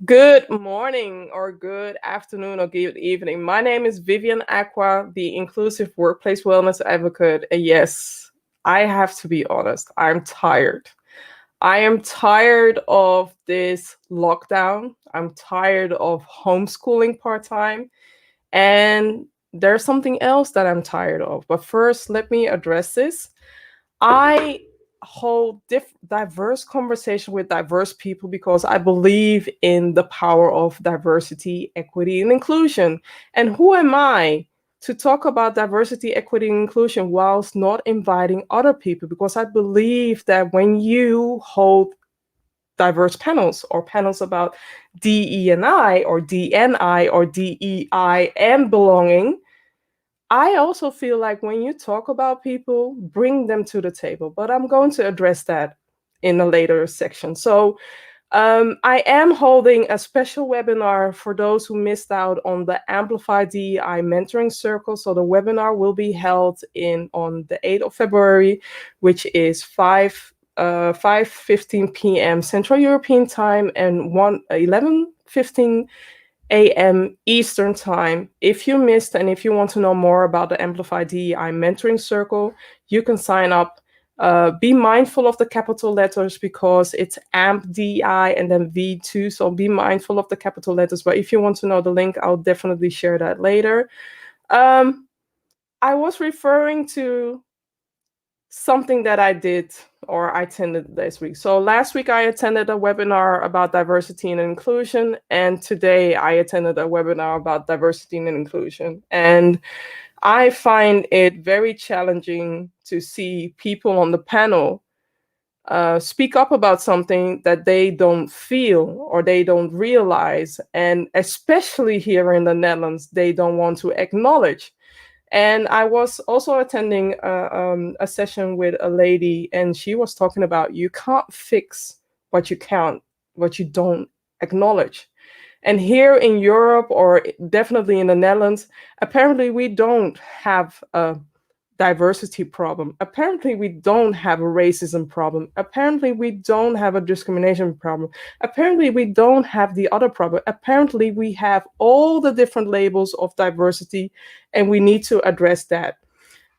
Good morning, or good afternoon, or good evening. My name is Vivian Acquah, the inclusive workplace wellness advocate. And yes, I have to be honest, I'm tired. I am tired of this lockdown. I'm tired of homeschooling part time. And there's something else that I'm tired of. But first, let me address this. I hold diverse conversation with diverse people because I believe in the power of diversity, equity, and inclusion. And who am I to talk about diversity, equity, and inclusion whilst not inviting other people? Because I believe that when you hold diverse panels or panels about DE&I or DNI or DEI and belonging, I also feel like when you talk about people, bring them to the table. But I'm going to address that in a later section. So I am holding a special webinar for those who missed out on the Amplify DEI Mentoring Circle. So the webinar will be held on the 8th of February, which is 5:15 p.m. Central European Time and 11:15 a.m. Eastern Time. If you missed and if you want to know more about the Amplify DEI Mentoring Circle, you can sign up. Be mindful of the capital letters because it's AMP DEI and then V2. So be mindful of the capital letters. But if you want to know the link, I'll definitely share that later. I was referring to something that I did or I attended this week. So last week I attended a webinar about diversity and inclusion, and today I attended a webinar about diversity and inclusion. And I find it very challenging to see people on the panel speak up about something that they don't feel or they don't realize. And especially here in the Netherlands, they don't want to acknowledge. And I was also attending a session with a lady, and she was talking about you can't fix what you don't acknowledge. And here in Europe, or definitely in the Netherlands, apparently we don't have a diversity problem. Apparently we don't have a racism problem. Apparently we don't have a discrimination problem. Apparently we don't have the other problem. Apparently we have all the different labels of diversity, and we need to address that.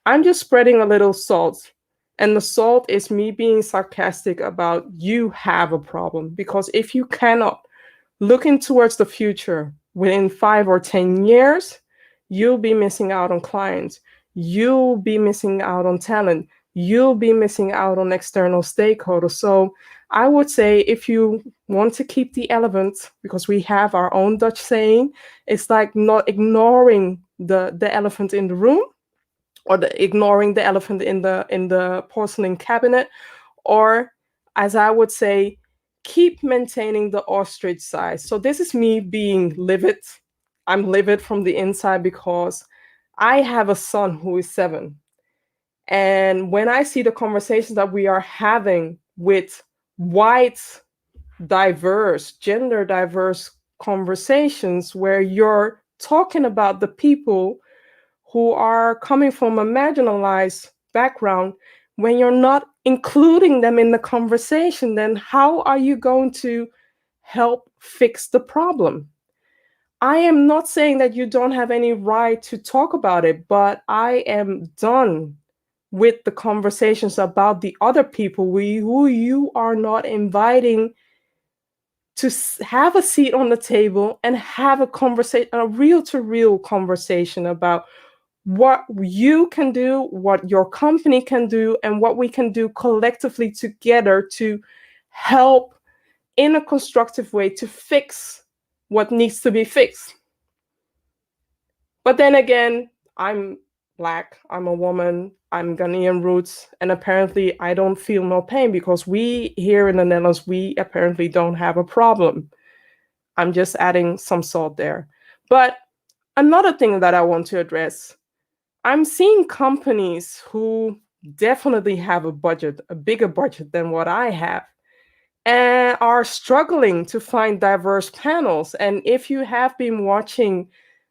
I'm just spreading a little salt. And the salt is me being sarcastic about you have a problem. Because if you cannot looking towards the future within 5 or 10 years, you'll be missing out on clients. You'll be missing out on talent. You'll be missing out on external stakeholders. So I would say if you want to keep the elephant, because we have our own Dutch saying, it's like not ignoring the elephant in the room, or ignoring the elephant in the porcelain cabinet, or as I would say, keep maintaining the ostrich size. So this is me being livid. I'm livid from the inside because I have a son who is 7. And when I see the conversations that we are having with white, diverse, gender diverse conversations, where you're talking about the people who are coming from a marginalized background, when you're not including them in the conversation, then how are you going to help fix the problem? I am not saying that you don't have any right to talk about it, but I am done with the conversations about the other people who you are not inviting to have a seat on the table and have a conversation, a real to real conversation about what you can do, what your company can do, and what we can do collectively together to help in a constructive way to fix what needs to be fixed. But then again, I'm Black, I'm a woman, I'm Ghanaian roots, and apparently I don't feel no pain because we here in the Netherlands, we apparently don't have a problem. I'm just adding some salt there. But another thing that I want to address, I'm seeing companies who definitely have a budget, a bigger budget than what I have, and are struggling to find diverse panels. And if you have been watching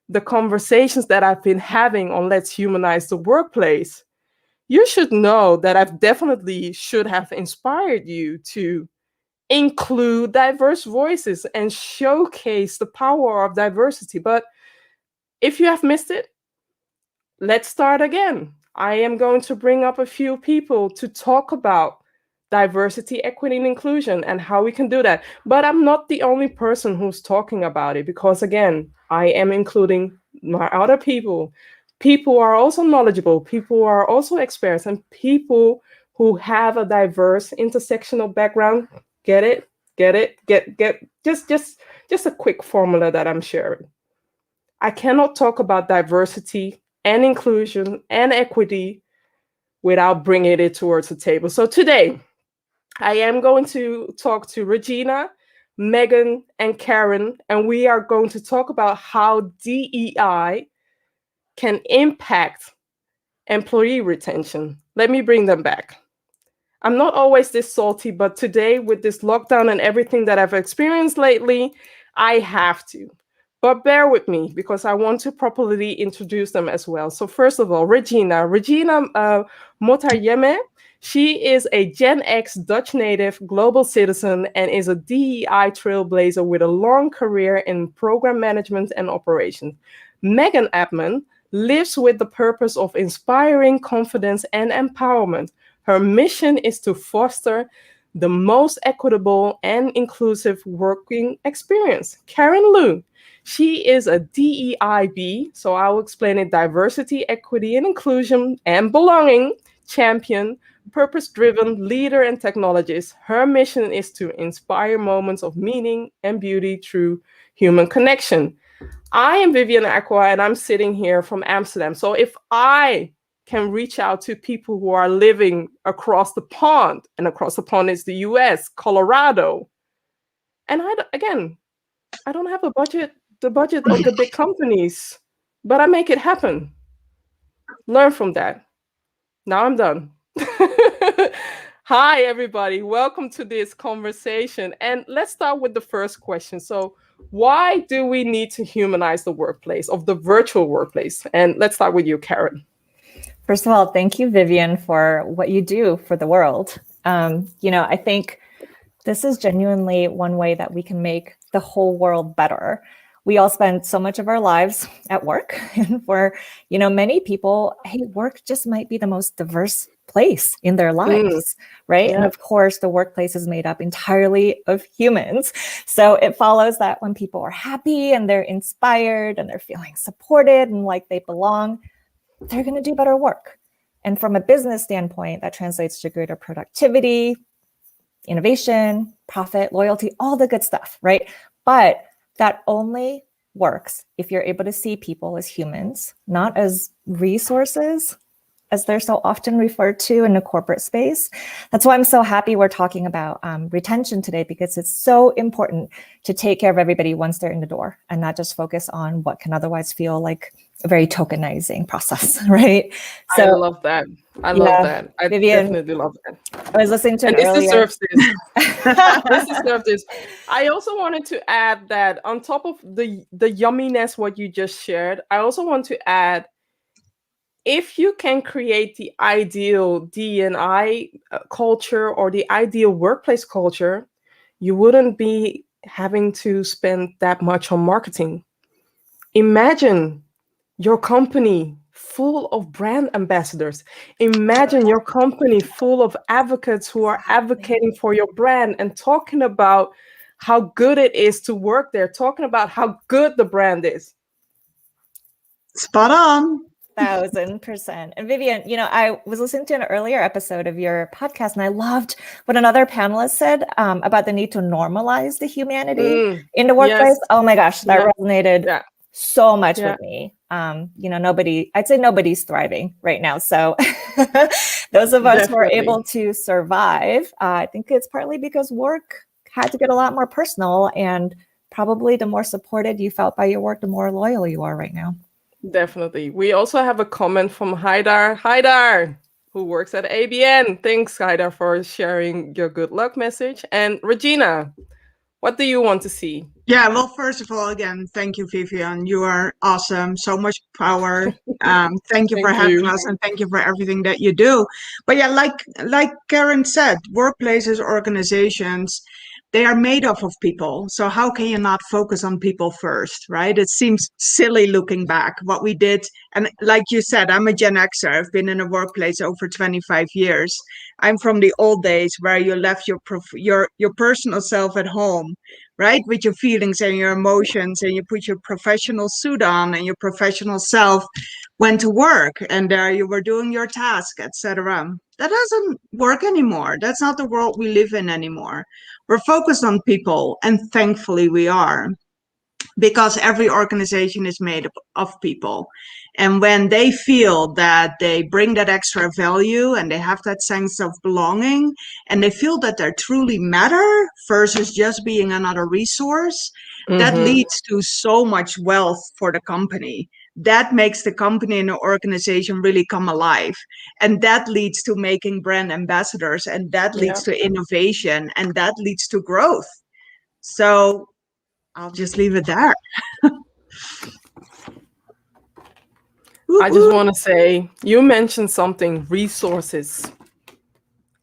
the conversations that I've been having on Let's Humanize the Workplace, you should know that I've definitely should have inspired you to include diverse voices and showcase the power of diversity. But if you have missed it, let's start again. I am going to bring up a few people to talk about diversity, equity, and inclusion and how we can do that. But I'm not the only person who's talking about it because, again, I am including my other people. People are also knowledgeable, people are also experts, and people who have a diverse intersectional background. Get it? Get it? Get just a quick formula that I'm sharing. I cannot talk about diversity and inclusion and equity without bringing it towards the table. So today, I am going to talk to Regina, Megan, and Karyn, and we are going to talk about how DEI can impact employee retention. Let me bring them back. I'm not always this salty, but today, with this lockdown and everything that I've experienced lately, I have to. But bear with me because I want to properly introduce them as well. So first of all, Regina Motarjeme. She is a Gen X Dutch native global citizen and is a DEI trailblazer with a long career in program management and operations. Megan Abman lives with the purpose of inspiring confidence and empowerment. Her mission is to foster the most equitable and inclusive working experience. Karyn Lu. She is a DEI&B, so I'll explain it: diversity, equity, and inclusion and belonging champion, purpose-driven leader and technologist. Her mission is to inspire moments of meaning and beauty through human connection. I am Vivian Acquah, and I'm sitting here from Amsterdam. So if I can reach out to people who are living across the pond, and across the pond is the US, Colorado, and I don't have the budget of the big companies, but I make it happen. Learn from that. Now I'm done. Hi, everybody. Welcome to this conversation. And let's start with the first question. So, why do we need to humanize the workplace, of the virtual workplace? And let's start with you, Karyn. First of all, thank you, Vivian, for what you do for the world. I think this is genuinely one way that we can make the whole world better. We all spend so much of our lives at work, and for many people, hey, work just might be the most diverse place in their lives, right? Yeah. And of course, the workplace is made up entirely of humans. So it follows that when people are happy and they're inspired and they're feeling supported and like they belong, they're going to do better work. And from a business standpoint, that translates to greater productivity, innovation, profit, loyalty, all the good stuff, right? But that only works if you're able to see people as humans, not as resources, as they're so often referred to in the corporate space. That's why I'm so happy we're talking about retention today, because it's so important to take care of everybody once they're in the door and not just focus on what can otherwise feel like a very tokenizing process, right? So, I love that. I love that. I Vivian, definitely love that. I was listening to and this earlier. Deserves this. This deserves this. I also wanted to add that on top of the yumminess what you just shared, I also want to add, if you can create the ideal D&I culture or the ideal workplace culture, you wouldn't be having to spend that much on marketing. Imagine your company full of brand ambassadors. Imagine your company full of advocates who are advocating for your brand and talking about how good it is to work there, talking about how good the brand is. Spot on. 1,000%. And Vivian, I was listening to an earlier episode of your podcast, and I loved what another panelist said about the need to normalize the humanity in the workplace. Yes. Oh my gosh, that resonated so much with me. I'd say nobody's thriving right now. So those of us who are able to survive, I think it's partly because work had to get a lot more personal, and probably the more supported you felt by your work, the more loyal you are right now. Definitely. We also have a comment from Haidar, who works at ABN. Thanks, Haidar, for sharing your good luck message. And Regina, what do you want to see? Yeah, well, first of all, again, thank you, Vivian. You are awesome. So much power. Thank you for having us, and thank you for everything that you do. But yeah, like Karyn said, workplaces, organizations, they are made up of people. So how can you not focus on people first, right? It seems silly looking back what we did. And like you said, I'm a Gen Xer. I've been in a workplace over 25 years. I'm from the old days where you left your personal self at home, right? With your feelings and your emotions, and you put your professional suit on, and your professional self went to work, and there you were doing your task, etc. That doesn't work anymore. That's not the world we live in anymore. We're focused on people, and thankfully we are, because every organization is made up of people. And when they feel that they bring that extra value and they have that sense of belonging, and they feel that they truly matter versus just being another resource, that leads to so much wealth for the company. That makes the company and the organization really come alive. And that leads to making brand ambassadors, and that leads to innovation, and that leads to growth. So I'll just leave it there. I just want to say, you mentioned something, resources.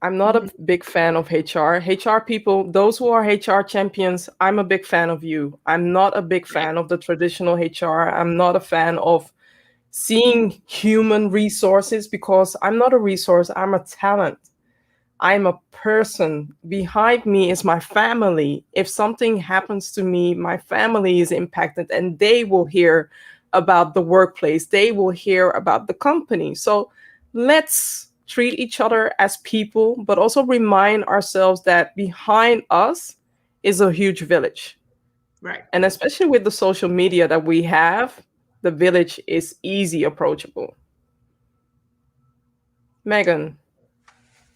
I'm not a big fan of HR. HR people, those who are HR champions, I'm a big fan of you. I'm not a big fan of the traditional HR. I'm not a fan of seeing human resources, because I'm not a resource, I'm a talent. I'm a person. Behind me is my family. If something happens to me, my family is impacted, and they will hear about the workplace. They will hear about the company. So let's treat each other as people, but also remind ourselves that behind us is a huge village. Right. And especially with the social media that we have, the village is easy approachable. Megan.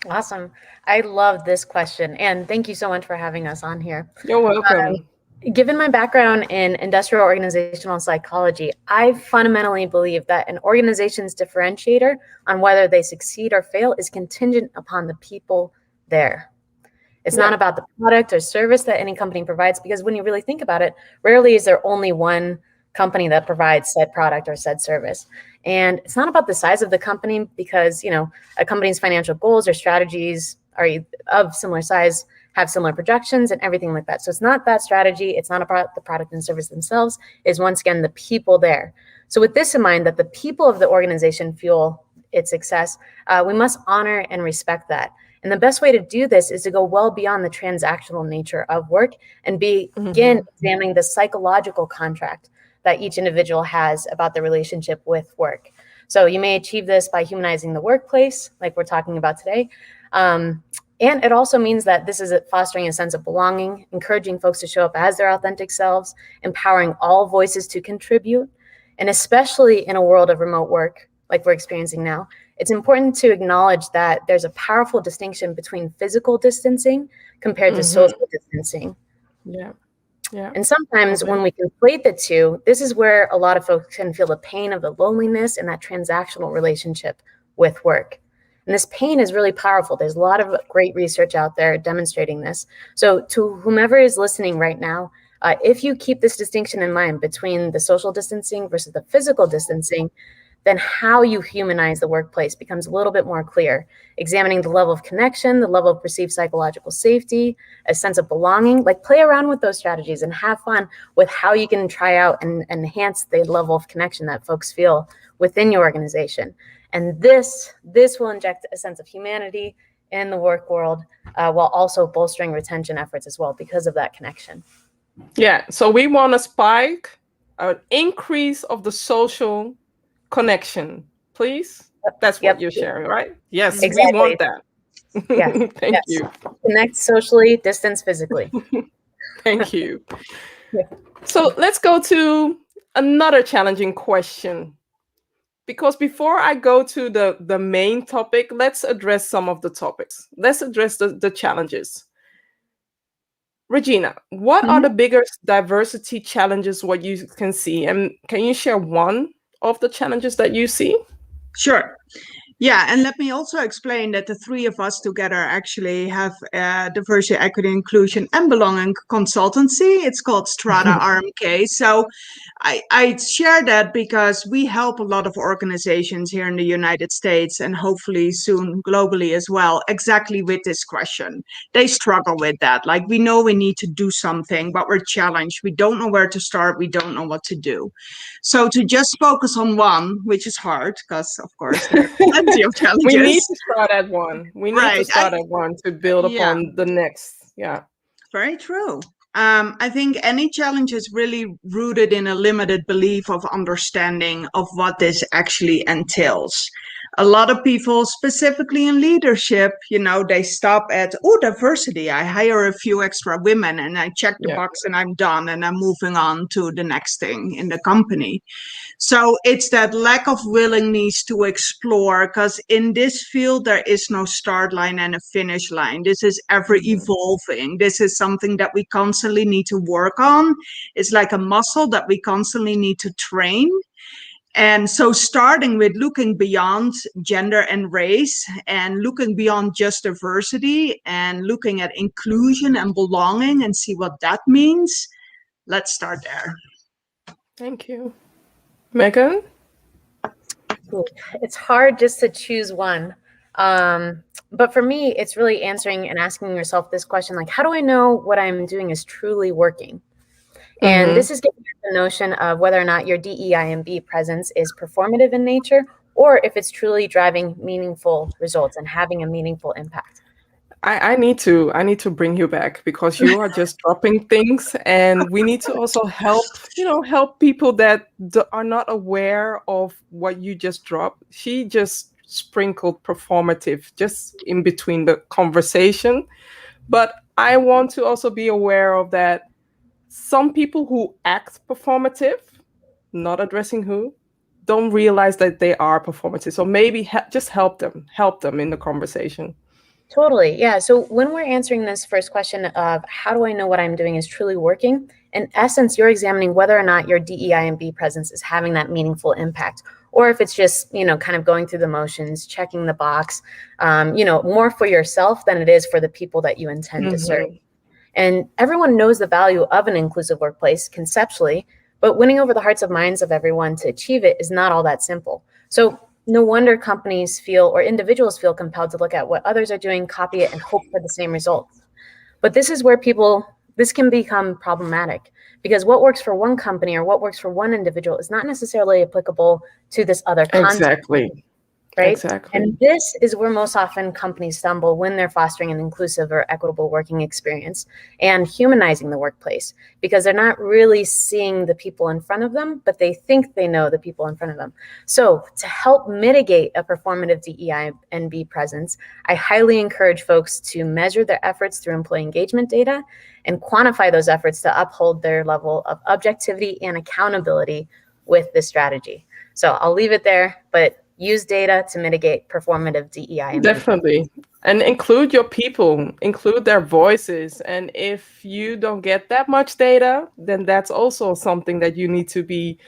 Awesome. I love this question. And thank you so much for having us on here. You're welcome. Given my background in industrial organizational psychology, I fundamentally believe that an organization's differentiator on whether they succeed or fail is contingent upon the people there. It's not about the product or service that any company provides, because when you really think about it, rarely is there only one company that provides said product or said service. And it's not about the size of the company, because, you know, a company's financial goals or strategies are of similar size, have similar projections and everything like that. So it's not that strategy. It's not about the product and service themselves. It's once again the people there. So with this in mind, that the people of the organization fuel its success, we must honor and respect that. And the best way to do this is to go well beyond the transactional nature of work and begin examining the psychological contract that each individual has about the relationship with work. So you may achieve this by humanizing the workplace, like we're talking about today. And it also means that this is fostering a sense of belonging, encouraging folks to show up as their authentic selves, empowering all voices to contribute. And especially in a world of remote work, like we're experiencing now, it's important to acknowledge that there's a powerful distinction between physical distancing compared to social distancing. Yeah. And sometimes when we conflate the two, this is where a lot of folks can feel the pain of the loneliness and that transactional relationship with work. And this pain is really powerful. There's a lot of great research out there demonstrating this. So to whomever is listening right now, if you keep this distinction in mind between the social distancing versus the physical distancing, then how you humanize the workplace becomes a little bit more clear. Examining the level of connection, the level of perceived psychological safety, a sense of belonging, like play around with those strategies and have fun with how you can try out and enhance the level of connection that folks feel within your organization. And this will inject a sense of humanity in the work world, while also bolstering retention efforts as well because of that connection. Yeah, so we want to spike an increase of the social connection, please. That's what you're sharing, right? Yes, exactly. We want that. Yes. Thank you. Connect socially, distance physically. Thank you. So let's go to another challenging question. Because before I go to the main topic, let's address some of the topics. Let's address the challenges. Regina, what are the biggest diversity challenges, what you can see? And can you share one of the challenges that you see? Sure. Yeah, and let me also explain that the three of us together actually have diversity, equity, inclusion, and belonging consultancy. It's called Strata RMK. So I share that because we help a lot of organizations here in the United States and hopefully soon globally as well, exactly with this question. They struggle with that. Like, we know we need to do something, but we're challenged. We don't know where to start. We don't know what to do. So to just focus on one, which is hard because, of course, there are plenty of challenges. We need to start at one. We need Right. to start at one to build Yeah. upon the next. Yeah. Very true. I think any challenge is really rooted in a limited belief of understanding of what this actually entails. A lot of people, specifically in leadership, they stop at, oh, diversity. I hire a few extra women and I check the Yeah. box and I'm done and I'm moving on to the next thing in the company. So it's that lack of willingness to explore, because in this field, there is no start line and a finish line. This is ever evolving. This is something that we constantly need to work on. It's like a muscle that we constantly need to train. And so starting with looking beyond gender and race and looking beyond just diversity and looking at inclusion and belonging and see what that means. Let's start there. Thank you. Megan? It's hard just to choose one. But for me, it's really answering and asking yourself this question, like, how do I know what I'm doing is truly working? And this is getting at the notion of whether or not your DEI&B presence is performative in nature, or if it's truly driving meaningful results and having a meaningful impact. I need to bring you back because you are just dropping things, and we need to also help people that are not aware of what you just dropped. She just sprinkled performative just in between the conversation, but I want to also be aware of that. Some people who act performative, not addressing who, don't realize that they are performative. So maybe just help them in the conversation. Totally. Yeah. So when we're answering this first question of how do I know what I'm doing is truly working, in essence, you're examining whether or not your DEI&B presence is having that meaningful impact, or if it's just, kind of going through the motions, checking the box, more for yourself than it is for the people that you intend to serve. And everyone knows the value of an inclusive workplace conceptually, but winning over the hearts and minds of everyone to achieve it is not all that simple. So no wonder companies feel, or individuals feel, compelled to look at what others are doing, copy it, and hope for the same results. But this is where this can become problematic, because what works for one company or what works for one individual is not necessarily applicable to this other context. Exactly. Right? Exactly. And this is where most often companies stumble when they're fostering an inclusive or equitable working experience and humanizing the workplace, because they're not really seeing the people in front of them, but they think they know the people in front of them. So to help mitigate a performative DEI&B presence, I highly encourage folks to measure their efforts through employee engagement data and quantify those efforts to uphold their level of objectivity and accountability with this strategy. So I'll leave it there, but use data to mitigate performative DEI. Definitely. And include your people, include their voices. And if you don't get that much data, then that's also something that you need to be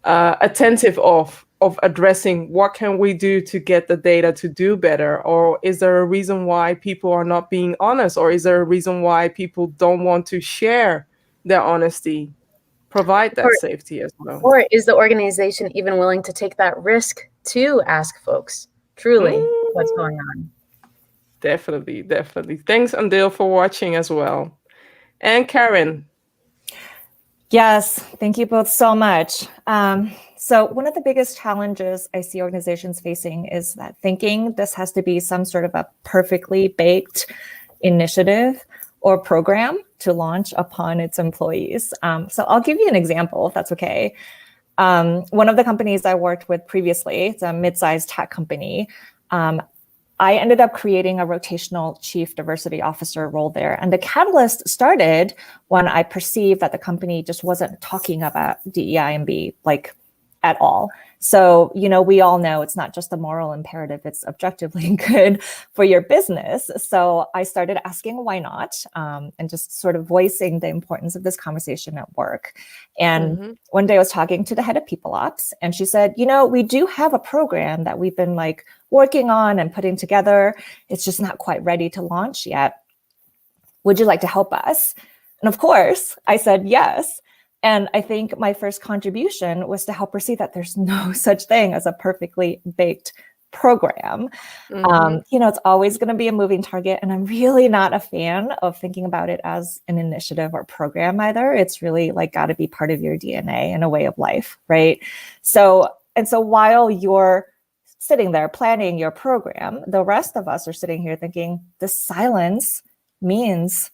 attentive of addressing. What can we do to get the data to do better? Or is there a reason why people are not being honest? Or is there a reason why people don't want to share their honesty? Provide that safety as well. Or is the organization even willing to take that risk to ask folks truly what's going on? Definitely. Thanks, Andil, for watching as well. And Karyn. Yes, thank you both so much. So one of the biggest challenges I see organizations facing is that thinking this has to be some sort of a perfectly baked initiative or program to launch upon its employees. So I'll give you an example, if that's okay. One of the companies I worked with previously, it's a mid-sized tech company. I ended up creating a rotational chief diversity officer role there. And the catalyst started when I perceived that the company just wasn't talking about DEI&B like at all. So, we all know it's not just a moral imperative, it's objectively good for your business. So I started asking why not, and just sort of voicing the importance of this conversation at work. And one day I was talking to the head of people ops, and she said, we do have a program that we've been working on and putting together. It's just not quite ready to launch yet. Would you like to help us? And of course, I said yes. And I think my first contribution was to help her see that there's no such thing as a perfectly baked program. It's always going to be a moving target. And I'm really not a fan of thinking about it as an initiative or program either. It's really got to be part of your DNA and a way of life, right? So while you're sitting there planning your program, the rest of us are sitting here thinking this silence means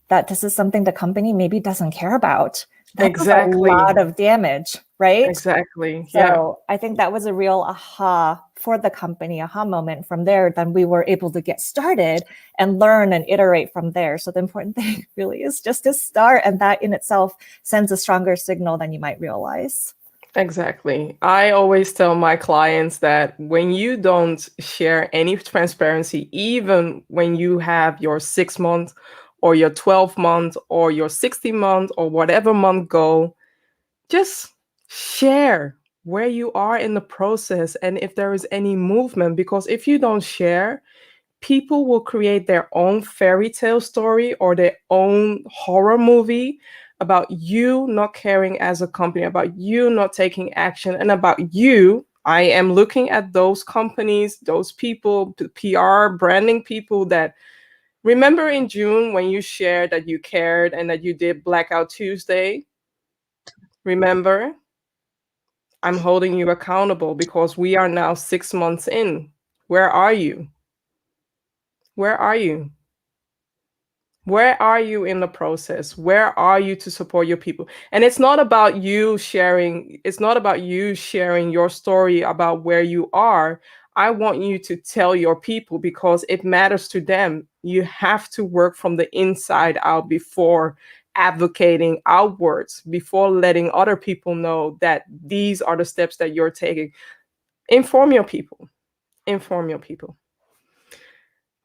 that this is something the company maybe doesn't care about. That's a lot of damage, right? Exactly. So I think that was a real aha for the company, aha moment. From there, then we were able to get started and learn and iterate from there. So the important thing really is just to start, and that in itself sends a stronger signal than you might realize. Exactly. I always tell my clients that when you don't share any transparency, even when you have your 6 month or your 12 month or your 60 month or whatever month goal, just share where you are in the process and if there is any movement. Because if you don't share, people will create their own fairy tale story or their own horror movie about you not caring as a company, about you not taking action, and about you. I am looking at those companies, those people, the PR, branding people that remember in June when you shared that you cared and that you did Blackout Tuesday. Remember? I'm holding you accountable because we are now 6 months in. Where are you? Where are you? Where are you in the process? Where are you to support your people? And it's not about you sharing, your story about where you are. I want you to tell your people because it matters to them. You have to work from the inside out before advocating outwards, before letting other people know that these are the steps that you're taking. Inform your people. Inform your people.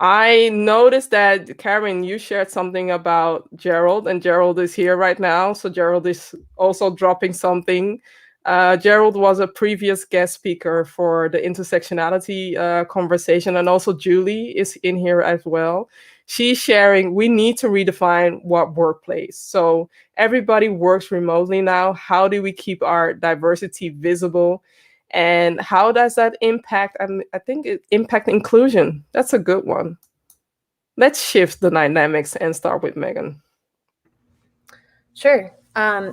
I noticed that, Karyn, you shared something about Gerald, and Gerald is here right now. So Gerald is also dropping something. Gerald was a previous guest speaker for the intersectionality conversation, and also Julie is in here as well. She's sharing, we need to redefine what workplace. So everybody works remotely now. How do we keep our diversity visible? And how does that impact? I think it impact inclusion. That's a good one. Let's shift the dynamics and start with Megan. Sure.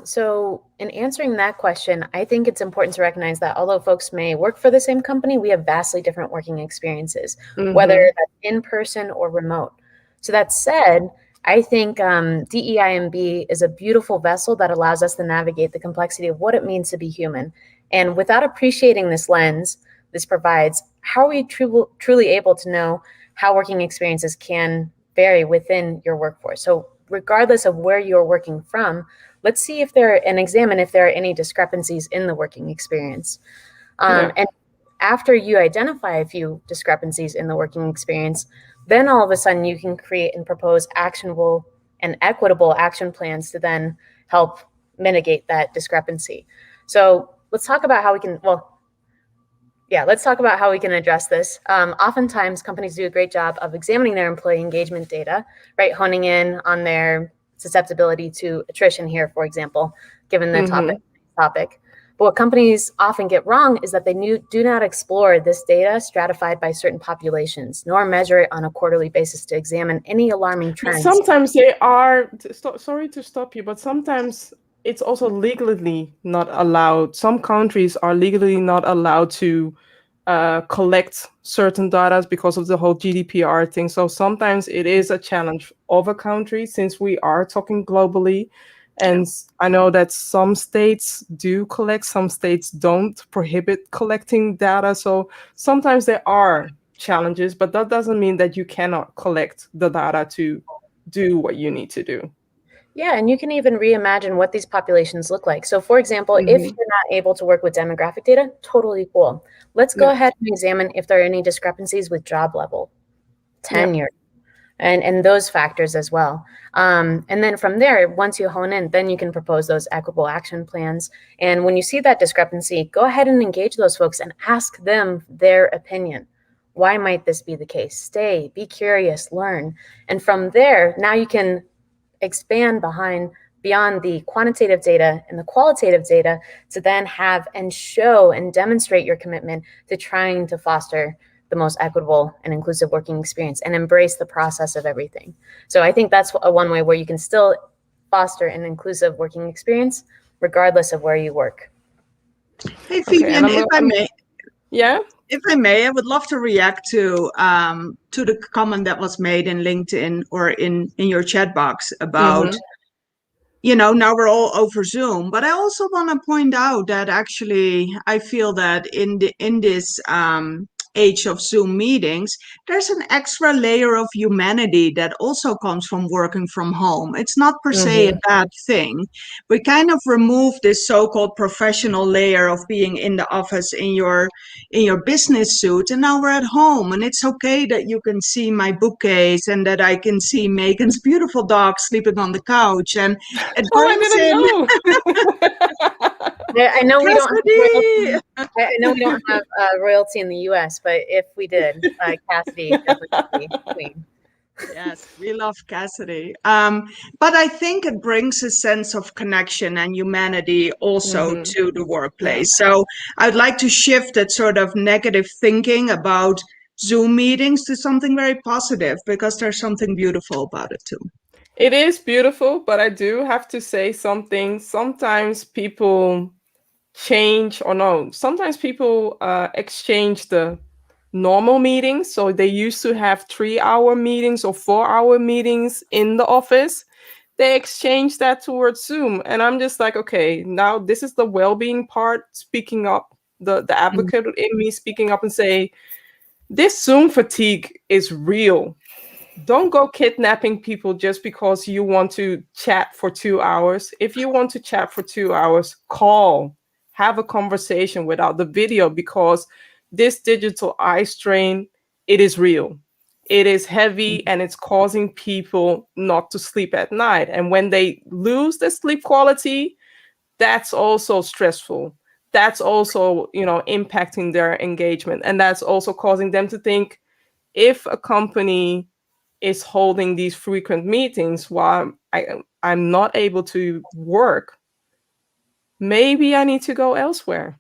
So in answering that question, I think it's important to recognize that although folks may work for the same company, we have vastly different working experiences, whether that's in person or remote. So that said, I think DEI&B is a beautiful vessel that allows us to navigate the complexity of what it means to be human. And without appreciating this lens this provides, how are we truly able to know how working experiences can vary within your workforce? So regardless of where you're working from, let's see if and examine if there are any discrepancies in the working experience. And after you identify a few discrepancies in the working experience, then all of a sudden you can create and propose actionable and equitable action plans to then help mitigate that discrepancy. So let's talk about how we can, let's talk about how we can address this. Oftentimes companies do a great job of examining their employee engagement data, right? Honing in on their susceptibility to attrition here, for example, given their topic. But what companies often get wrong is that they do not explore this data stratified by certain populations, nor measure it on a quarterly basis to examine any alarming trends. Sometimes they are, sorry to stop you, but sometimes it's also legally not allowed. Some countries are legally not allowed to collect certain data because of the whole GDPR thing. So sometimes it is a challenge of a country since we are talking globally. And I know that some states do collect, some states don't prohibit collecting data. So sometimes there are challenges, but that doesn't mean that you cannot collect the data to do what you need to do. Yeah, and you can even reimagine what these populations look like. So for example, if you're not able to work with demographic data, totally cool. Let's go ahead and examine if there are any discrepancies with job level, tenure, and those factors as well. And then from there, once you hone in, then you can propose those equitable action plans. And when you see that discrepancy, go ahead and engage those folks and ask them their opinion. Why might this be the case? Stay, be curious, learn. And from there, now you can expand beyond the quantitative data and the qualitative data to then have and show and demonstrate your commitment to trying to foster the most equitable and inclusive working experience and embrace the process of everything. So I think that's one way where you can still foster an inclusive working experience regardless of where you work. Hey, Vivian, if I may. Yeah. If I may, I would love to react to the comment that was made in LinkedIn or in your chat box about, now we're all over Zoom. But I also want to point out that actually I feel that in this age of Zoom meetings, there's an extra layer of humanity that also comes from working from home. It's not per se a bad thing. We kind of remove this so-called professional layer of being in the office in your business suit, and now we're at home, and it's okay that you can see my bookcase and that I can see Megan's beautiful dog sleeping on the couch, and it brings I know we don't have I know we don't have royalty in the U.S., but if we did, Cassidy definitely would be queen. Yes, we love Cassidy. But I think it brings a sense of connection and humanity also to the workplace. So I'd like to shift that sort of negative thinking about Zoom meetings to something very positive, because there's something beautiful about it too. It is beautiful, but I do have to say something. Sometimes people sometimes people exchange the normal meetings. So they used to have 3-hour meetings or 4-hour meetings in the office. They exchange that towards Zoom. And I'm just like, okay, now this is the well-being part speaking up, the advocate in me speaking up and say, this Zoom fatigue is real. Don't go kidnapping people just because you want to chat for 2 hours. If you want to chat for 2 hours, call, have a conversation without the video, because this digital eye strain, it is real. It is heavy and it's causing people not to sleep at night. And when they lose their sleep quality, that's also stressful. That's also, impacting their engagement. And that's also causing them to think, if a company is holding these frequent meetings while I'm not able to work, maybe I need to go elsewhere.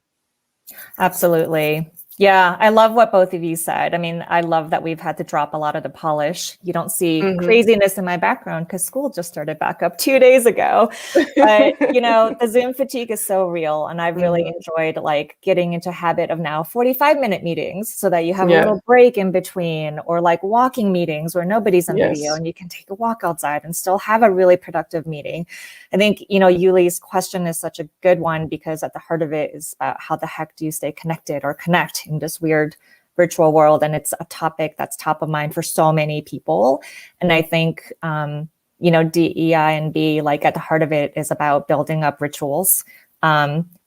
Absolutely. Yeah, I love what both of you said. I mean, I love that we've had to drop a lot of the polish. You don't see craziness in my background because school just started back up 2 days ago. But, the Zoom fatigue is so real. And I've really enjoyed getting into habit of now 45-minute meetings so that you have a little break in between, or walking meetings where nobody's in the video and you can take a walk outside and still have a really productive meeting. I think, Yuli's question is such a good one, because at the heart of it is about how the heck do you stay connected or connect in this weird virtual world. And it's a topic that's top of mind for so many people. And I think, DEI&B, at the heart of it is about building up rituals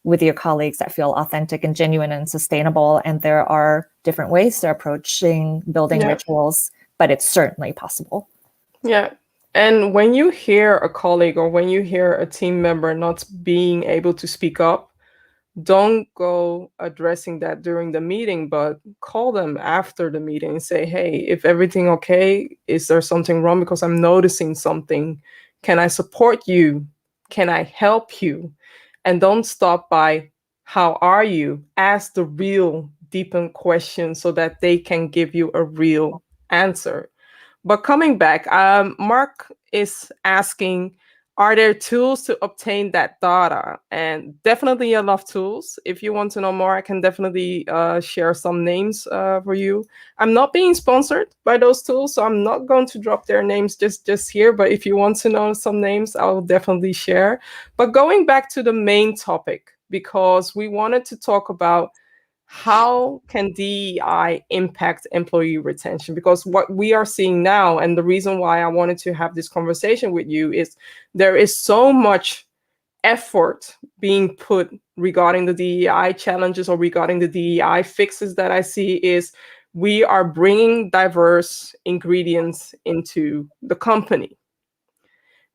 with your colleagues that feel authentic and genuine and sustainable. And there are different ways to approaching building rituals, but it's certainly possible. Yeah. And when you hear a colleague or when you hear a team member not being able to speak up, don't go addressing that during the meeting, but call them after the meeting and say, hey, if everything okay, is there something wrong? Because I'm noticing something. Can I support you? Can I help you? And don't stop by, how are you? Ask the real deepened question so that they can give you a real answer. But coming back, Mark is asking, are there tools to obtain that data? And definitely enough tools. If you want to know more, I can definitely share some names for you. I'm not being sponsored by those tools, so I'm not going to drop their names just here. But if you want to know some names, I'll definitely share. But going back to the main topic, because we wanted to talk about how can DEI impact employee retention? Because what we are seeing now, and the reason why I wanted to have this conversation with you, is there is so much effort being put regarding the DEI challenges or regarding the DEI fixes that I see is we are bringing diverse ingredients into the company.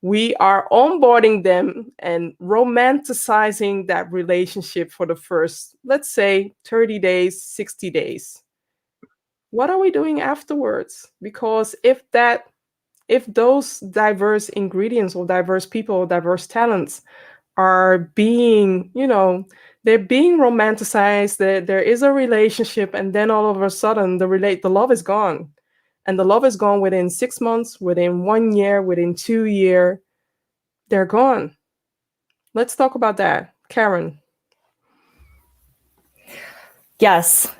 We are onboarding them and romanticizing that relationship for the first, let's say, 30 days, 60 days. What are we doing afterwards? Because if those diverse ingredients or diverse people or diverse talents are being, they're being romanticized, there is a relationship, and then all of a sudden the love is gone. And the love is gone within 6 months, within 1 year, within 2 years. They're gone. Let's talk about that. Karyn. Yes.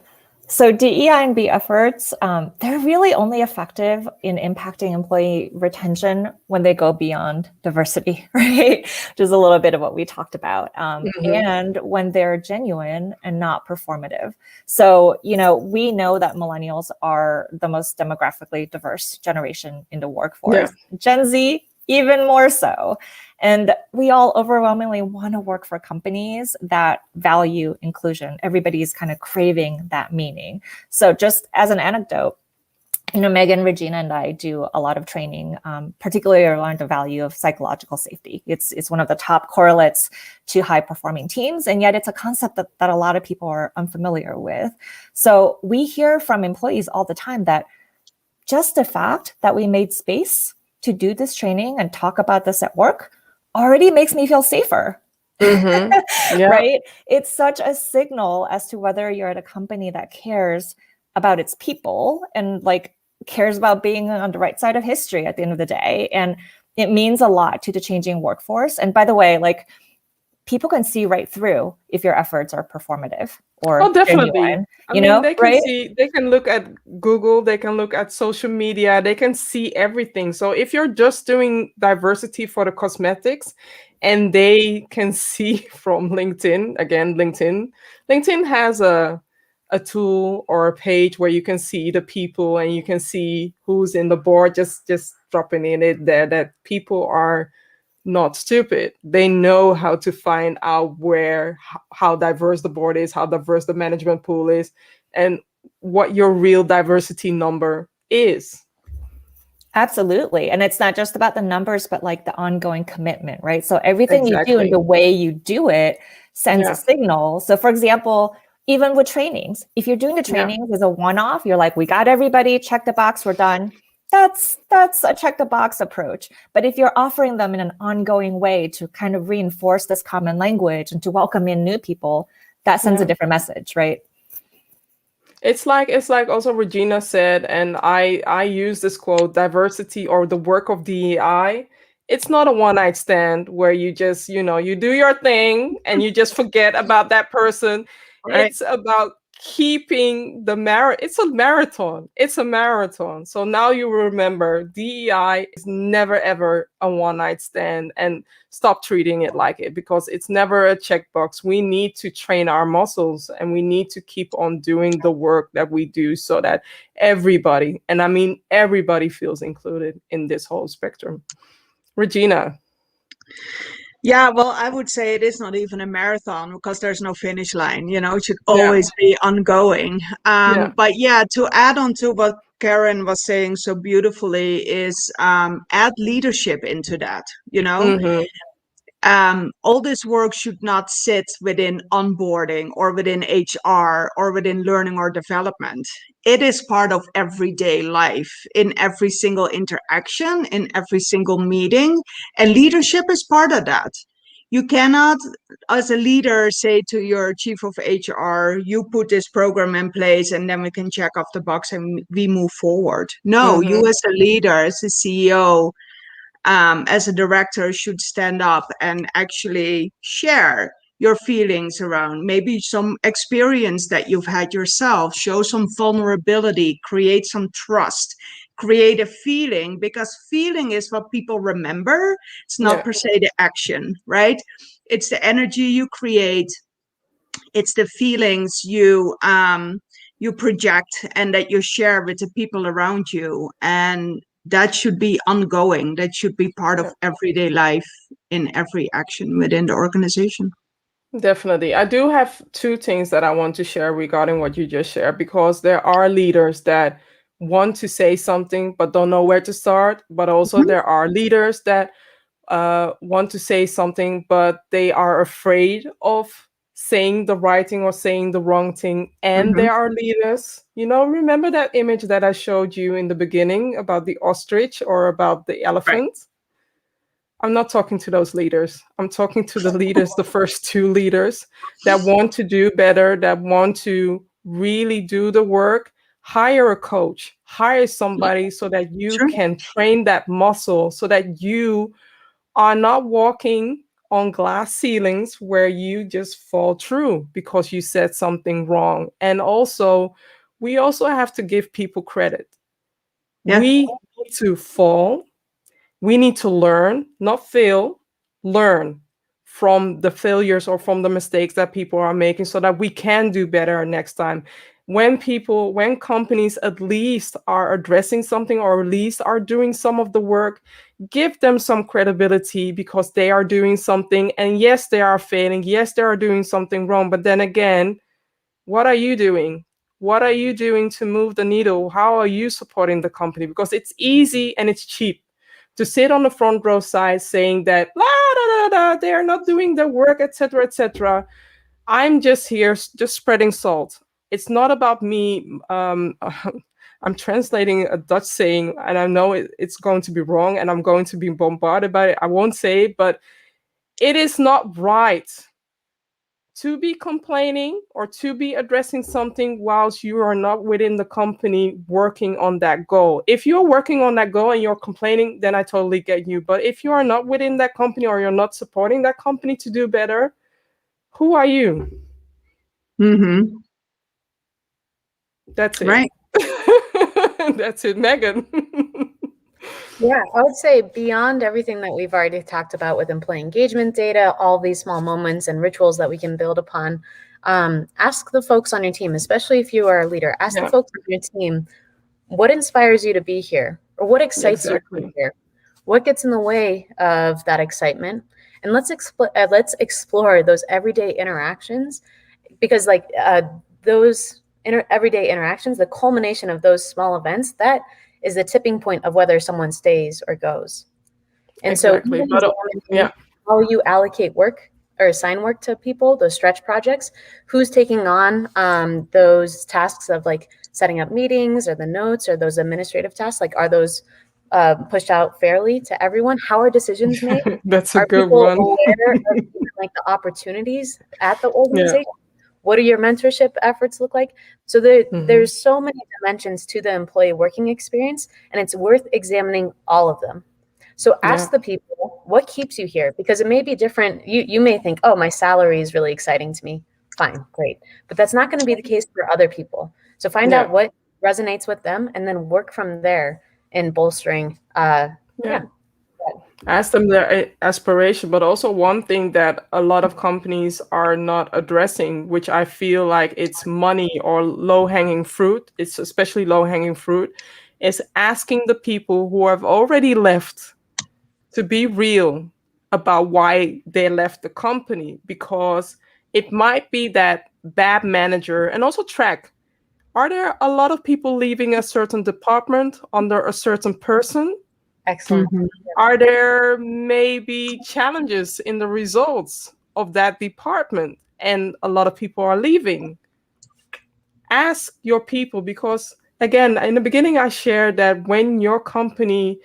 So DEI&B efforts, they're really only effective in impacting employee retention when they go beyond diversity, right? Which is a little bit of what we talked about. And when they're genuine and not performative. So, we know that millennials are the most demographically diverse generation in the workforce. Yeah. Gen Z, even more so. And we all overwhelmingly want to work for companies that value inclusion. Everybody's kind of craving that meaning. So just as an anecdote, Megan, Regina, and I do a lot of training, particularly around the value of psychological safety. It's one of the top correlates to high performing teams, and yet it's a concept that a lot of people are unfamiliar with. So we hear from employees all the time that just the fact that we made space to do this training and talk about this at work already makes me feel safer. Yeah. Right? It's such a signal as to whether you're at a company that cares about its people and cares about being on the right side of history at the end of the day. And it means a lot to the changing workforce. And by the way, people can see right through if your efforts are performative or definitely genuine, they can see, they can look at Google, they can look at social media, they can see everything. So if you're just doing diversity for the cosmetics and they can see from LinkedIn, again, LinkedIn has a tool or a page where you can see the people and you can see who's in the board, just dropping in it there that people are not stupid. They know how to find out how diverse the board is, how diverse the management pool is, and what your real diversity number is. Absolutely. And it's not just about the numbers, but the ongoing commitment, right? So everything you do and the way you do it sends a signal. So for example, even with trainings, if you're doing the trainings as a one-off, you're like, we got everybody, check the box, we're done. That's a check the box approach. But if you're offering them in an ongoing way to kind of reinforce this common language and to welcome in new people, that sends a different message, right? It's like also Regina said, and I use this quote, diversity or the work of DEI. It's not a one-night stand where you just, you do your thing and you just forget about that person. Right. It's about keeping it's a marathon. So now you remember DEI is never ever a one-night stand, and stop treating it like it, because it's never a checkbox. We need to train our muscles and we need to keep on doing the work that we do so that everybody, and I mean everybody, feels included in this whole spectrum. Regina. Yeah, well, I would say it is not even a marathon because there's no finish line. It should always be ongoing. But to add on to what Karyn was saying so beautifully is add leadership into that. All this work should not sit within onboarding or within HR or within learning or development. It is part of everyday life, in every single interaction, in every single meeting, and leadership is part of that. You cannot, as a leader, say to your chief of HR, you put this program in place and then we can check off the box and we move forward. No, you as a leader, as a CEO, as a director, should stand up and actually share your feelings around maybe some experience that you've had yourself, show some vulnerability, create some trust, create a feeling, because feeling is what people remember. It's not per se the action, right? It's the energy you create it's the feelings you project and that you share with the people around you, and that should be ongoing. That should be part of everyday life in every action within the organization. Definitely. I do have two things that I want to share regarding what you just shared, because there are leaders that want to say something but don't know where to start. But also there are leaders that want to say something, but they are afraid of saying the right thing or saying the wrong thing. And there are leaders, remember that image that I showed you in the beginning about the ostrich or about the elephant? Right. I'm not talking to those leaders. I'm talking to the leaders, the first two leaders that want to do better, that want to really do the work. Hire a coach, hire somebody so that you can train that muscle, so that you are not walking on glass ceilings where you just fall through because you said something wrong. And also, we also have to give people credit. Yeah. We need to fall. We need to learn, not fail, learn from the failures or from the mistakes that people are making so that we can do better next time. When companies at least are addressing something or at least are doing some of the work, give them some credibility because they are doing something. And yes, they are failing. Yes, they are doing something wrong. But then again, what are you doing? What are you doing to move the needle? How are you supporting the company? Because it's easy and it's cheap to sit on the front row side saying that they are not doing their work, etc., etc. I'm just here, just spreading salt. It's not about me. I'm translating a Dutch saying, and I know it's going to be wrong, and I'm going to be bombarded by it. I won't say it, but it is not right to be complaining or to be addressing something whilst you are not within the company working on that goal. If you're working on that goal and you're complaining, then I totally get you. But if you are not within that company or you're not supporting that company to do better, who are you? Mm-hmm. That's it. Right. That's it, Megan. Yeah, I would say beyond everything that we've already talked about with employee engagement data, all these small moments and rituals that we can build upon, ask the folks on your team, especially if you are a leader, ask the folks on your team, what inspires you to be here? Or what excites you to be here? What gets in the way of that excitement? And let's explore those everyday interactions, because those everyday interactions, the culmination of those small events, that is the tipping point of whether someone stays or goes. And so how you allocate work or assign work to people, those stretch projects, who's taking on those tasks of like setting up meetings or the notes or those administrative tasks, like are those pushed out fairly to everyone? How are decisions made? That's a are good people one. aware of like the opportunities at the organization? What do your mentorship efforts look like? So there's so many dimensions to the employee working experience, and it's worth examining all of them. So ask the people, what keeps you here? Because it may be different. You may think, oh, my salary is really exciting to me. Fine, great. But that's not going to be the case for other people. So find out what resonates with them and then work from there in bolstering. Ask them their aspiration, but also one thing that a lot of companies are not addressing, which I feel like it's money or low-hanging fruit, it's especially low-hanging fruit, is asking the people who have already left to be real about why they left the company, because it might be that bad manager. And also track, are there a lot of people leaving a certain department under a certain person? Excellent. Are there maybe challenges in the results of that department and a lot of people are leaving? Ask your people, because again, in the beginning I shared that when your company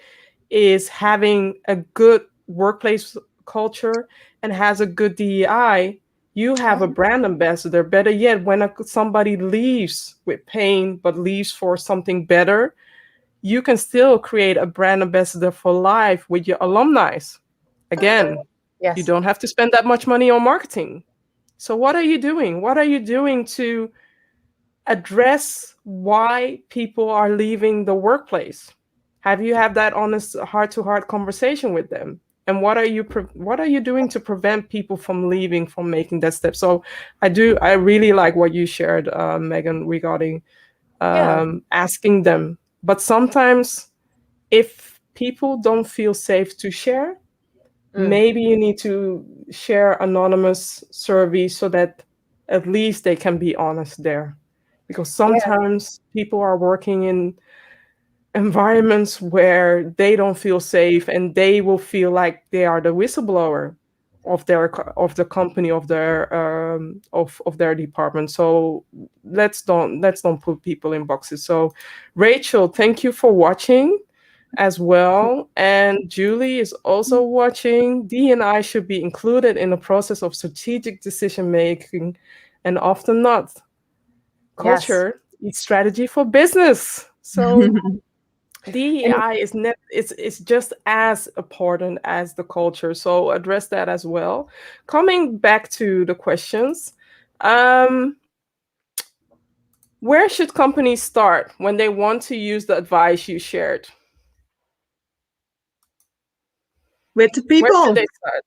is having a good workplace culture and has a good DEI, you have a brand ambassador. Better yet, when somebody leaves with pain but leaves for something better, you can still create a brand ambassador for life with your alumni. Again, you don't have to spend that much money on marketing. So what are you doing? What are you doing to address why people are leaving the workplace? Have you had that honest heart-to-heart conversation with them? And what are you doing to prevent people from leaving, from making that step? So I really like what you shared, Megan, regarding asking them. But sometimes if people don't feel safe to share, maybe you need to share anonymous surveys so that at least they can be honest there. Because sometimes people are working in environments where they don't feel safe, and they will feel like they are the whistleblower of the company, of their department. So let's don't put people in boxes. So Rachel, thank you for watching as well, and Julie is also watching. D&I should be included in the process of strategic decision making, and often not. Culture is strategy for business. So DEI is just as important as the culture. So address that as well. Coming back to the questions, where should companies start when they want to use the advice you shared? With the Where people. should they start?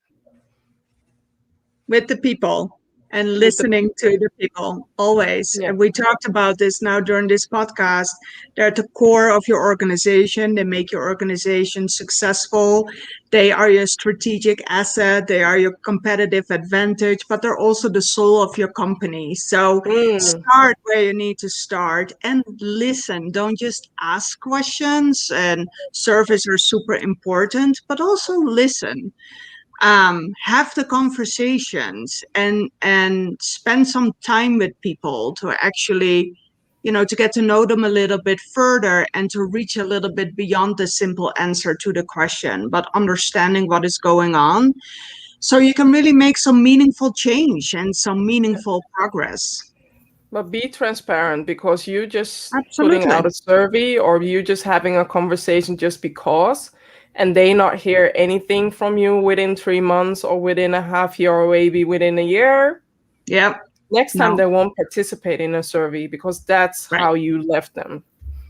With the people and listening to the people always. Yeah. And we talked about this now during this podcast. They're at the core of your organization. They make your organization successful. They are your strategic asset. They are your competitive advantage, but they're also the soul of your company. So start where you need to start and listen. Don't just ask questions, and surveys are super important, but also listen. Have the conversations and spend some time with people to actually, to get to know them a little bit further and to reach a little bit beyond the simple answer to the question, but understanding what is going on so you can really make some meaningful change and some meaningful progress. But be transparent, because you just Absolutely. putting out a survey, or you just having a conversation just because, and they not hear anything from you within 3 months or within a half year or maybe within a year. Yep. Next time they won't participate in a survey, because that's how you left them.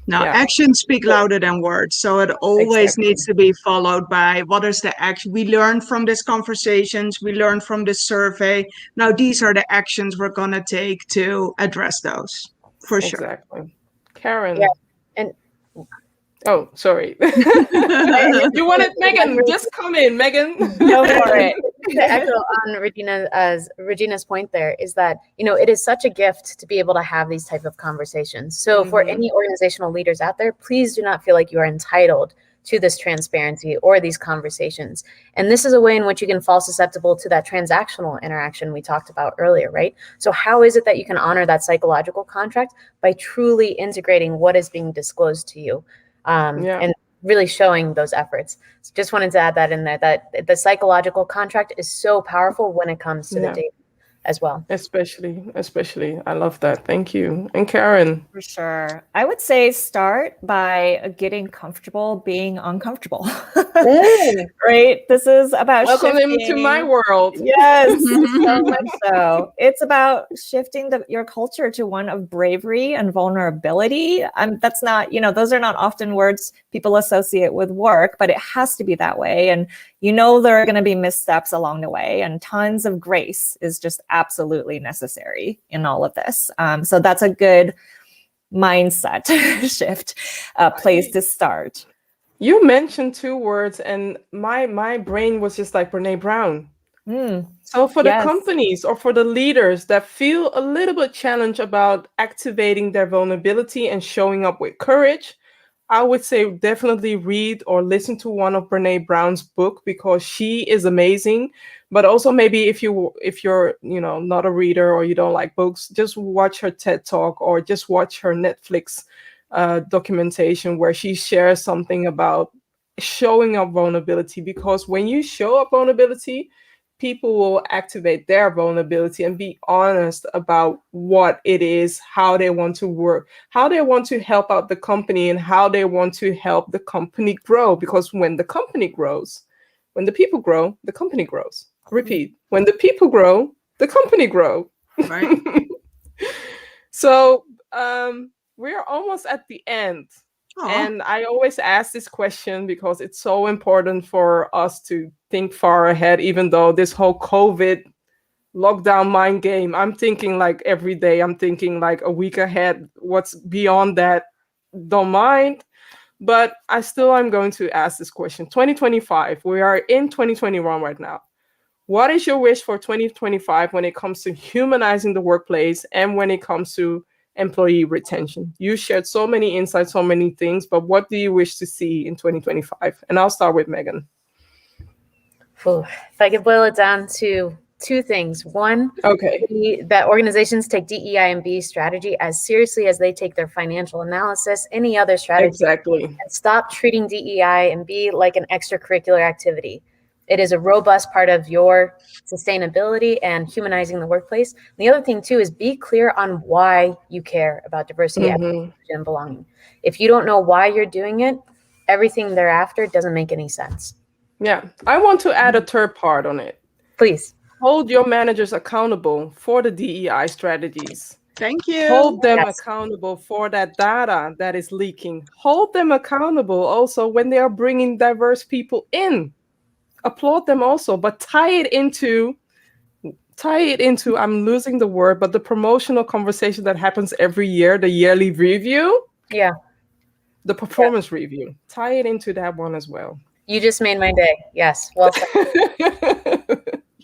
Now, actions speak louder than words. So it always needs to be followed by what is the action. We learned from these conversations. We learned from this survey. Now, these are the actions we're going to take to address those, for sure. Exactly. Karyn. Yeah. And oh, sorry. You wanted Megan. Just come in, Megan. Go for it. To echo on Regina's point there is that, it is such a gift to be able to have these type of conversations. So for any organizational leaders out there, please do not feel like you are entitled to this transparency or these conversations. And this is a way in which you can fall susceptible to that transactional interaction we talked about earlier, right? So how is it that you can honor that psychological contract? By truly integrating what is being disclosed to you, and really showing those efforts. So just wanted to add that in there, that the psychological contract is so powerful when it comes to the data as well. Especially. I love that. Thank you. And Karyn. For sure. I would say start by getting comfortable being uncomfortable. Right? This is about welcome shifting. to my world. Yes, so much so. It's about shifting your culture to one of bravery and vulnerability. That's not, those are not often words people associate with work, but it has to be that way. And there are going to be missteps along the way, and tons of grace is just absolutely necessary in all of this. So that's a good mindset shift, place to start. You mentioned 2 words, and my brain was just like Brene Brown. So for the companies or for the leaders that feel a little bit challenged about activating their vulnerability and showing up with courage, I would say definitely read or listen to one of Brene Brown's book, because she is amazing. But also maybe if you're not a reader or you don't like books, just watch her TED Talk or just watch her Netflix documentation where she shares something about showing up vulnerability. Because when you show up vulnerability, people will activate their vulnerability and be honest about what it is, how they want to work, how they want to help out the company, and how they want to help the company grow. Because when the company grows, when the people grow, the company grows. Repeat, when the people grow, the company grow. Right. So we're almost at the end. And I always ask this question because it's so important for us to think far ahead, even though this whole COVID lockdown mind game, I'm thinking like every day, I'm thinking like a week ahead. What's beyond that, don't mind. But I'm going to ask this question. 2025, we are in 2021 right now. What is your wish for 2025 when it comes to humanizing the workplace and when it comes to employee retention? You shared so many insights, so many things, but what do you wish to see in 2025? And I'll start with Megan. If I could boil it down to two things. One, that organizations take DEI&B strategy as seriously as they take their financial analysis, any other strategy. Exactly. And stop treating DEI&B like an extracurricular activity. It is a robust part of your sustainability and humanizing the workplace. And the other thing too is be clear on why you care about diversity, equity, and belonging. If you don't know why you're doing it, everything thereafter doesn't make any sense. Yeah, I want to add a third part on it. Please. Hold your managers accountable for the DEI strategies. Thank you. Hold them accountable for that data that is leaking. Hold them accountable also when they are bringing diverse people in. Applaud them also, but tie it into, I'm losing the word, but the promotional conversation that happens every year, the yearly review. Yeah. The performance review. Tie it into that one as well. You just made my day. Yes. Well said.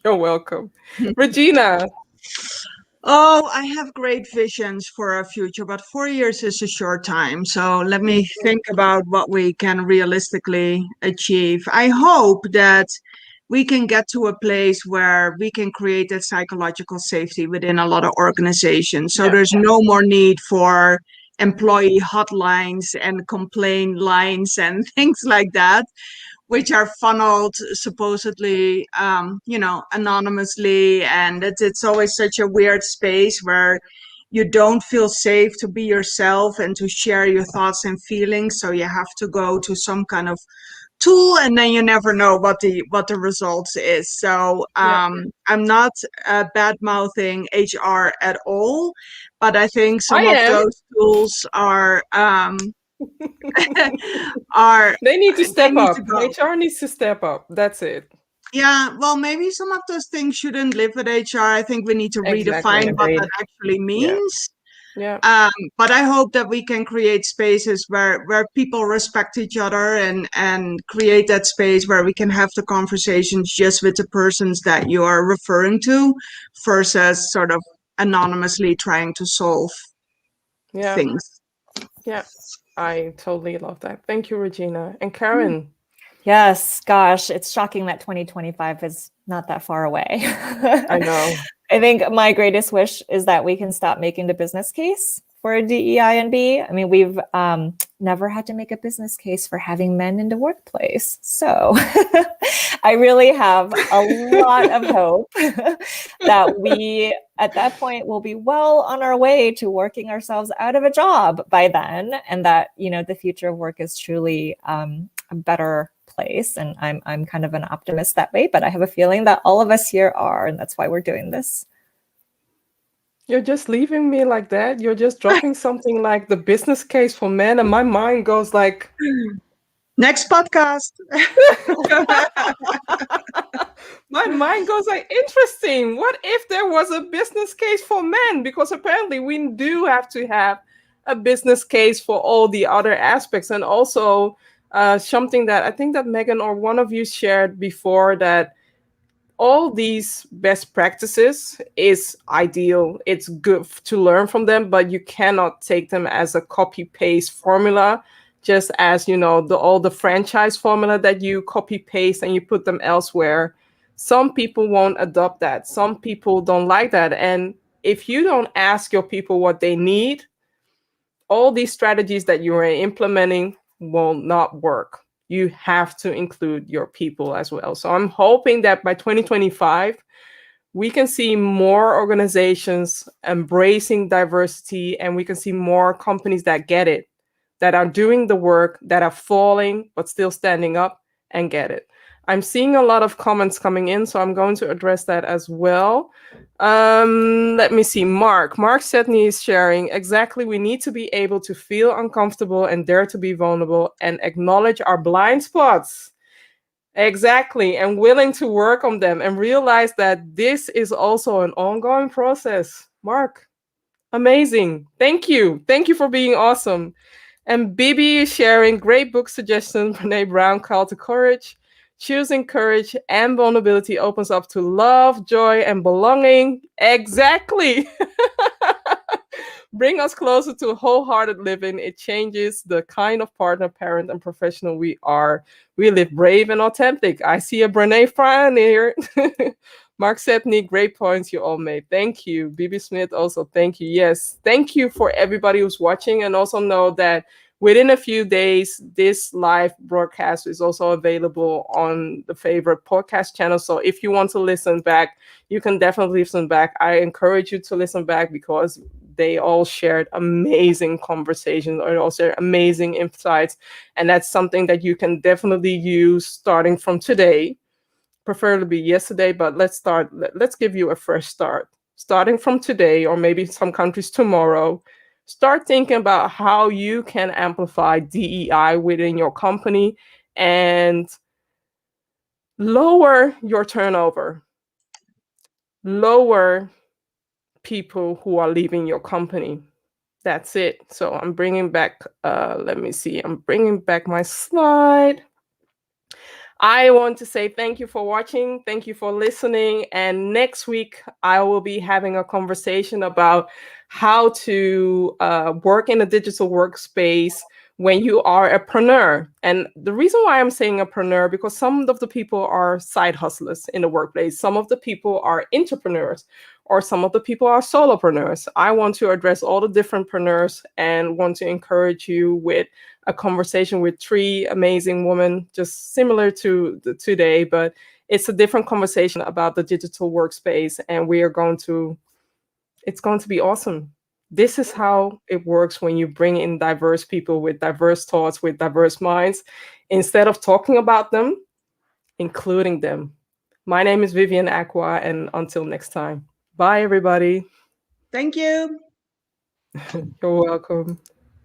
You're welcome. Regina. Oh, I have great visions for our future, but 4 years is a short time. So let me think about what we can realistically achieve. I hope that we can get to a place where we can create that psychological safety within a lot of organizations. So there's no more need for employee hotlines and complaint lines and things like that, which are funneled supposedly, anonymously. And it's always such a weird space where you don't feel safe to be yourself and to share your thoughts and feelings. So you have to go to some kind of tool, and then you never know what the results is. So I'm not bad mouthing HR at all, but I think some of those tools are they need to step up. HR needs to step up. That's it. Yeah, well, maybe some of those things shouldn't live with HR. I think we need to redefine what that actually means. Yeah. But I hope that we can create spaces where people respect each other and create that space where we can have the conversations just with the persons that you are referring to versus sort of anonymously trying to solve things. Yeah, I totally love that. Thank you, Regina. And Karyn. Yes, gosh, it's shocking that 2025 is not that far away. I know. I think my greatest wish is that we can stop making the business case for DEI&B. I mean, we've never had to make a business case for having men in the workplace. So I really have a lot of hope that we, at that point, will be well on our way to working ourselves out of a job by then. And that, the future of work is truly a better place. And I'm kind of an optimist that way, but I have a feeling that all of us here are, and that's why we're doing this. You're just leaving me like that. You're just dropping something like the business case for men, and my mind goes like, next podcast. My mind goes like, interesting. What if there was a business case for men? Because apparently we do have to have a business case for all the other aspects. And also something that I think that Megan or one of you shared before, that all these best practices is ideal. It's good to learn from them, but you cannot take them as a copy-paste formula, just as, all the franchise formula that you copy-paste and you put them elsewhere. Some people won't adopt that. Some people don't like that. And if you don't ask your people what they need, all these strategies that you are implementing will not work. You have to include your people as well. So I'm hoping that by 2025, we can see more organizations embracing diversity, and we can see more companies that get it, that are doing the work, that are falling, but still standing up and get it. I'm seeing a lot of comments coming in, so I'm going to address that as well. Let me see. Mark Sedney is sharing, exactly, we need to be able to feel uncomfortable and dare to be vulnerable and acknowledge our blind spots. Exactly, and willing to work on them and realize that this is also an ongoing process. Mark, amazing. Thank you. Thank you for being awesome. And Bibi is sharing great book suggestions. Brene Brown, Call to Courage. Choosing courage and vulnerability opens up to love, joy, and belonging. Exactly. Bring us closer to wholehearted living. It changes the kind of partner, parent, and professional we are. We live brave and authentic. I see a Brene Brown here. Mark Setney, great points you all made. Thank you. Bibi Smith, also thank you. Yes, thank you for everybody who's watching. And also know that within a few days, this live broadcast is also available on the favorite podcast channel. So if you want to listen back, you can definitely listen back. I encourage you to listen back because they all shared amazing conversations and also amazing insights. And that's something that you can definitely use starting from today, preferably yesterday, but let's give you a fresh start. Starting from today, or maybe some countries tomorrow, start thinking about how you can amplify DEI within your company and lower your turnover, lower people who are leaving your company. That's it. So I'm bringing back, let me see, I'm bringing back my slide. I want to say thank you for watching. Thank you for listening. And next week, I will be having a conversation about how to work in a digital workspace when you are a preneur. And the reason why I'm saying a preneur, because some of the people are side hustlers in the workplace. Some of the people are entrepreneurs, or some of the people are solopreneurs. I want to address all the different preneurs and want to encourage you with a conversation with 3 amazing women, just similar to today, but it's a different conversation about the digital workspace, and it's going to be awesome. This is how it works when you bring in diverse people with diverse thoughts, with diverse minds. Instead of talking about them, including them. My name is Vivian Acquah, and until next time. Bye, everybody. Thank you. You're welcome.